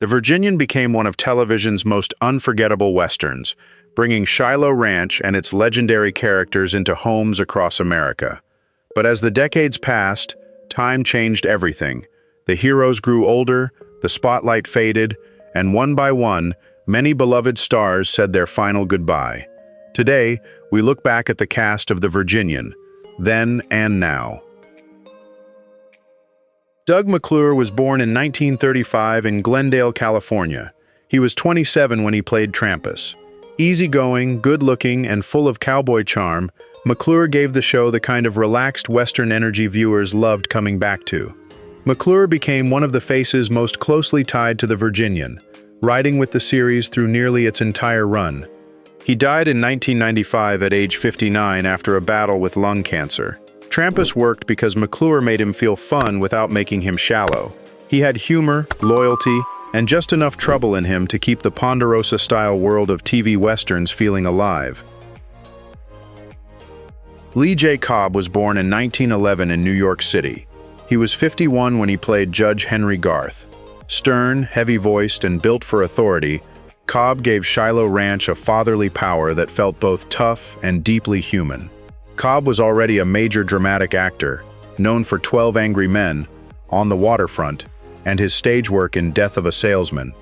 The Virginian became one of television's most unforgettable westerns, bringing Shiloh Ranch and its legendary characters into homes across America. But as the decades passed, time changed everything. The heroes grew older, the spotlight faded, and one by one, many beloved stars said their final goodbye. Today, we look back at the cast of The Virginian, then and now. Doug McClure was born in 1935 in Glendale, California. He was 27 when he played Trampas. Easygoing, good-looking, and full of cowboy charm, McClure gave the show the kind of relaxed Western energy viewers loved coming back to. McClure became one of the faces most closely tied to The Virginian, riding with the series through nearly its entire run. He died in 1995 at age 59 after a battle with lung cancer. Trampas worked because McClure made him feel fun without making him shallow. He had humor, loyalty, and just enough trouble in him to keep the Ponderosa-style world of TV westerns feeling alive. Lee J. Cobb was born in 1911 in New York City. He was 51 when he played Judge Henry Garth. Stern, heavy-voiced, and built for authority, Cobb gave Shiloh Ranch a fatherly power that felt both tough and deeply human. Cobb was already a major dramatic actor, known for 12 Angry Men, On the Waterfront, and his stage work in Death of a Salesman.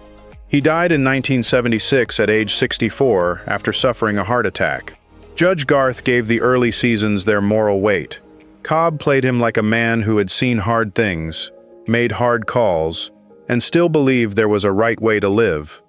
He died in 1976 at age 64 after suffering a heart attack. Judge Garth gave the early seasons their moral weight. Cobb played him like a man who had seen hard things, made hard calls, and still believed there was a right way to live.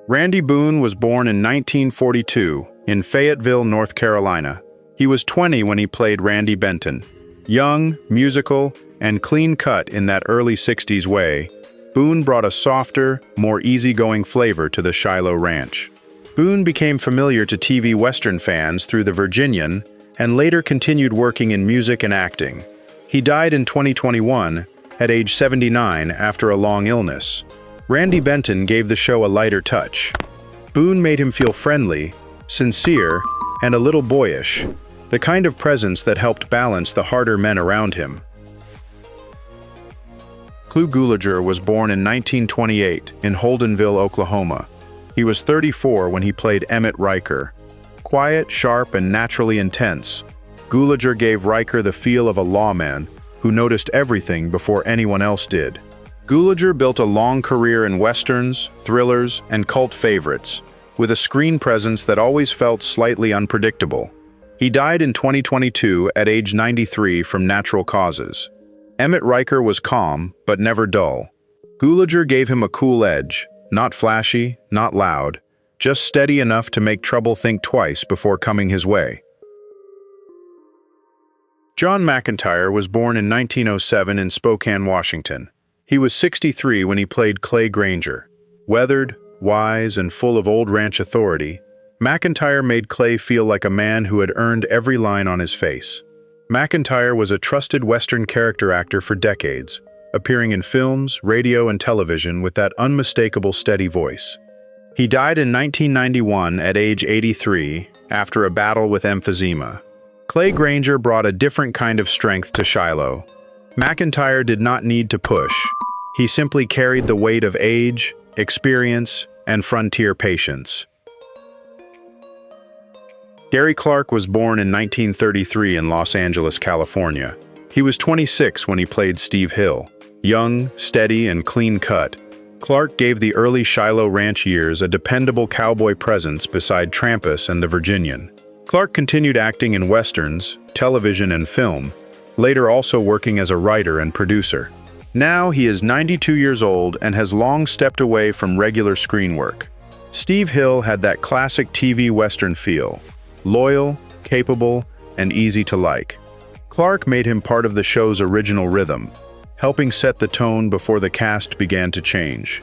Randy Boone was born in 1942 in Fayetteville, North Carolina. He was 20 when he played Randy Benton. Young, musical, and clean-cut in that early 60s way, Boone brought a softer, more easygoing flavor to the Shiloh Ranch. Boone became familiar to TV Western fans through The Virginian and later continued working in music and acting. He died in 2021 at age 79 after a long illness. Randy Benton gave the show a lighter touch. Boone made him feel friendly, sincere, and a little boyish, the kind of presence that helped balance the harder men around him. Clu Gulager was born in 1928 in Holdenville, Oklahoma. He was 34 when he played Emmett Riker. Quiet, sharp, and naturally intense, Gulager gave Riker the feel of a lawman who noticed everything before anyone else did. Gulager built a long career in westerns, thrillers, and cult favorites, with a screen presence that always felt slightly unpredictable. He died in 2022 at age 93 from natural causes. Emmett Riker was calm, but never dull. Gulager gave him a cool edge, not flashy, not loud, just steady enough to make trouble think twice before coming his way. John McIntyre was born in 1907 in Spokane, Washington. He was 63 when he played Clay Granger. Weathered, wise, and full of old ranch authority, McIntyre made Clay feel like a man who had earned every line on his face. McIntyre was a trusted Western character actor for decades, appearing in films, radio, and television with that unmistakable steady voice. He died in 1991 at age 83 after a battle with emphysema. Clay Granger brought a different kind of strength to Shiloh. McIntyre did not need to push. He simply carried the weight of age, experience, and frontier patience. Gary Clarke was born in 1933 in Los Angeles, California. He was 26 when he played Steve Hill. Young, steady, and clean-cut, Clarke gave the early Shiloh Ranch years a dependable cowboy presence beside Trampas and The Virginian. Clarke continued acting in westerns, television, and film, later also working as a writer and producer. Now he is 92 years old and has long stepped away from regular screen work. Steve Hill had that classic TV Western feel, loyal, capable, and easy to like. Clarke made him part of the show's original rhythm, helping set the tone before the cast began to change.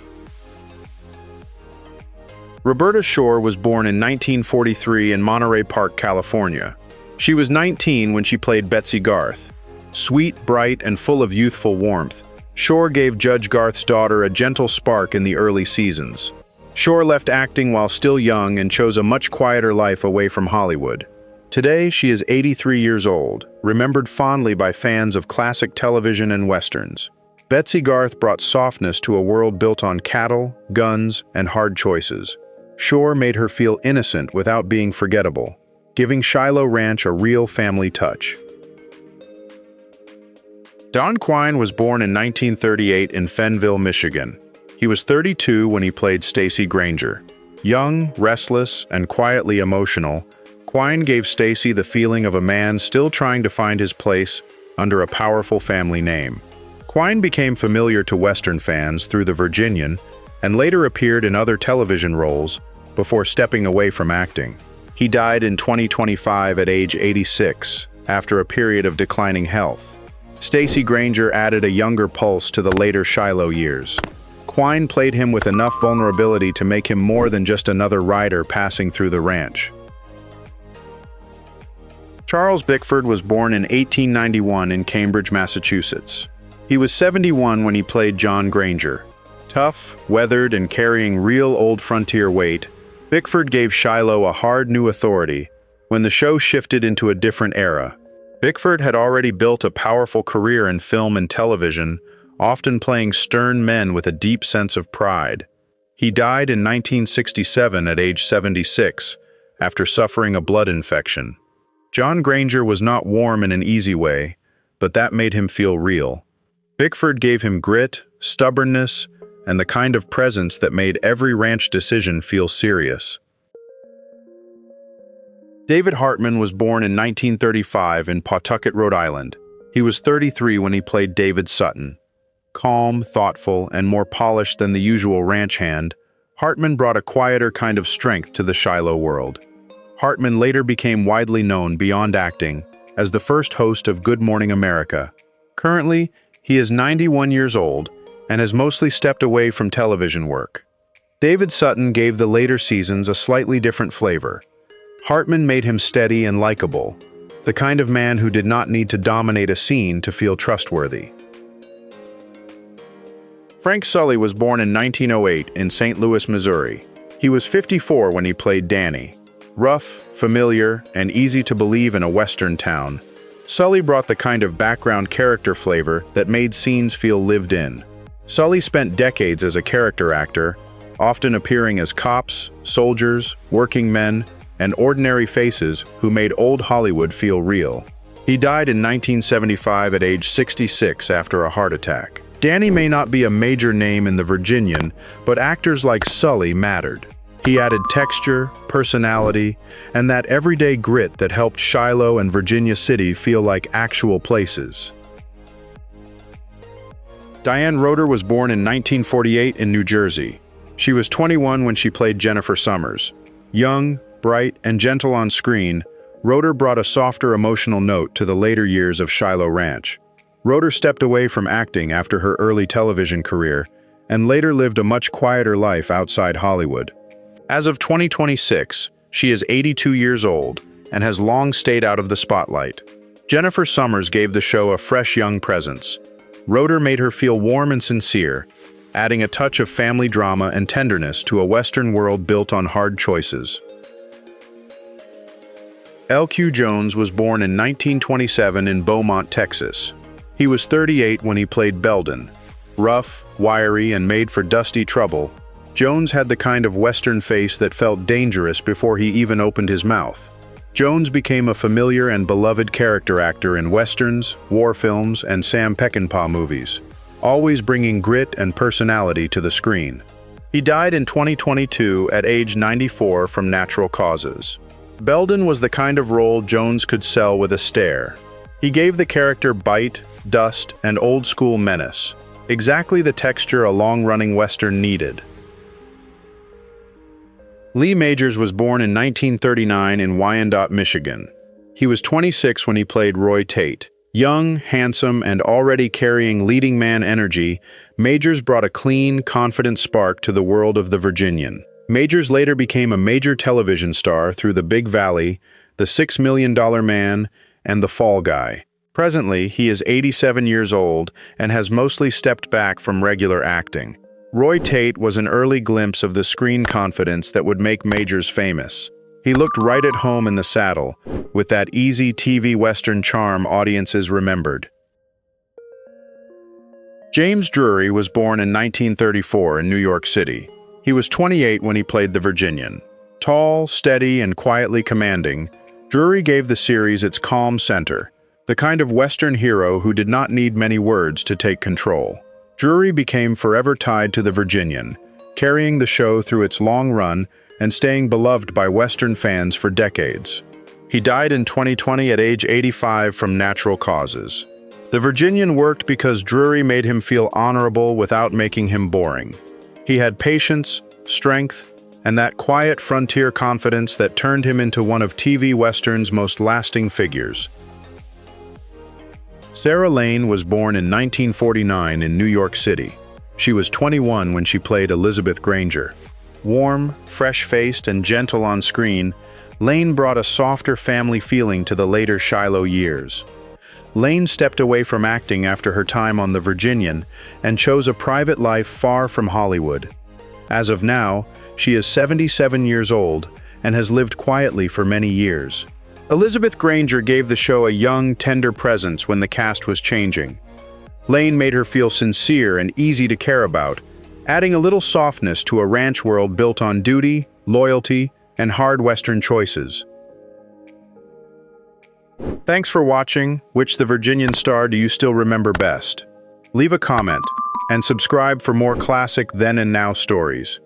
Roberta Shore was born in 1943 in Monterey Park, California. She was 19 when she played Betsy Garth. Sweet, bright, and full of youthful warmth, Shore gave Judge Garth's daughter a gentle spark in the early seasons. Shore left acting while still young and chose a much quieter life away from Hollywood. Today, she is 83 years old, remembered fondly by fans of classic television and westerns. Betsy Garth brought softness to a world built on cattle, guns, and hard choices. Shore made her feel innocent without being forgettable, giving Shiloh Ranch a real family touch. Don Quine was born in 1938 in Fenville, Michigan. He was 32 when he played Stacy Granger. Young, restless, and quietly emotional, Quine gave Stacy the feeling of a man still trying to find his place under a powerful family name. Quine became familiar to Western fans through The Virginian and later appeared in other television roles before stepping away from acting. He died in 2025 at age 86 after a period of declining health. Stacy Granger added a younger pulse to the later Shiloh years. Quine played him with enough vulnerability to make him more than just another rider passing through the ranch. Charles Bickford was born in 1891 in Cambridge, Massachusetts. He was 71 when he played John Granger. Tough, weathered, and carrying real old frontier weight, Bickford gave Shiloh a hard new authority when the show shifted into a different era. Bickford had already built a powerful career in film and television, often playing stern men with a deep sense of pride. He died in 1967 at age 76, after suffering a blood infection. John Granger was not warm in an easy way, but that made him feel real. Bickford gave him grit, stubbornness, and the kind of presence that made every ranch decision feel serious. David Hartman was born in 1935 in Pawtucket, Rhode Island. He was 33 when he played David Sutton. Calm, thoughtful, and more polished than the usual ranch hand, Hartman brought a quieter kind of strength to the Shiloh world. Hartman later became widely known beyond acting as the first host of Good Morning America. Currently, he is 91 years old and has mostly stepped away from television work. David Sutton gave the later seasons a slightly different flavor. Hartman made him steady and likable, the kind of man who did not need to dominate a scene to feel trustworthy. Frank Sully was born in 1908 in St. Louis, Missouri. He was 54 when he played Danny. Rough, familiar, and easy to believe in a Western town, Sully brought the kind of background character flavor that made scenes feel lived in. Sully spent decades as a character actor, often appearing as cops, soldiers, working men, and ordinary faces who made old Hollywood feel real. He died in 1975 at age 66 after a heart attack. Danny may not be a major name in The Virginian, but actors like Sully mattered. He added texture, personality, and that everyday grit that helped Shiloh and Virginia City feel like actual places. Diane Roeder was born in 1948 in New Jersey. She was 21 when she played Jennifer Summers. Young, bright, and gentle on screen, Roeder brought a softer emotional note to the later years of Shiloh Ranch. Roeder stepped away from acting after her early television career and later lived a much quieter life outside Hollywood. As of 2026, she is 82 years old and has long stayed out of the spotlight. Jennifer Summers gave the show a fresh young presence. Roeder made her feel warm and sincere, adding a touch of family drama and tenderness to a Western world built on hard choices. L.Q. Jones was born in 1927 in Beaumont, Texas. He was 38 when he played Belden. Rough, wiry, and made for dusty trouble, Jones had the kind of Western face that felt dangerous before he even opened his mouth. Jones became a familiar and beloved character actor in Westerns, war films, and Sam Peckinpah movies, always bringing grit and personality to the screen. He died in 2022 at age 94 from natural causes. Belden was the kind of role Jones could sell with a stare. He gave the character bite, dust, and old-school menace, exactly the texture a long-running Western needed. Lee Majors was born in 1939 in Wyandotte, Michigan. He was 26 when he played Roy Tate. Young, handsome, and already carrying leading man energy, Majors brought a clean, confident spark to the world of The Virginian. Majors later became a major television star through The Big Valley, The $6 Million Man, and The Fall Guy. Presently, he is 87 years old and has mostly stepped back from regular acting. Roy Tate was an early glimpse of the screen confidence that would make Majors famous. He looked right at home in the saddle, with that easy TV Western charm audiences remembered. James Drury was born in 1934 in New York City. He was 28 when he played the Virginian. Tall, steady, and quietly commanding, Drury gave the series its calm center, the kind of Western hero who did not need many words to take control. Drury became forever tied to the Virginian, carrying the show through its long run and staying beloved by Western fans for decades. He died in 2020 at age 85 from natural causes. The Virginian worked because Drury made him feel honorable without making him boring. He had patience, strength, and that quiet frontier confidence that turned him into one of TV Western's most lasting figures. Sarah Lane was born in 1949 in New York City. She was 21 when she played Elizabeth Granger. Warm, fresh-faced, and gentle on screen, Lane brought a softer family feeling to the later Shiloh years. Lane stepped away from acting after her time on The Virginian and chose a private life far from Hollywood. As of now, she is 77 years old and has lived quietly for many years. Elizabeth Granger gave the show a young, tender presence when the cast was changing. Lane made her feel sincere and easy to care about, adding a little softness to a ranch world built on duty, loyalty, and hard Western choices. Thanks for watching. Which The Virginian star do you still remember best? Leave a comment and subscribe for more classic then and now stories.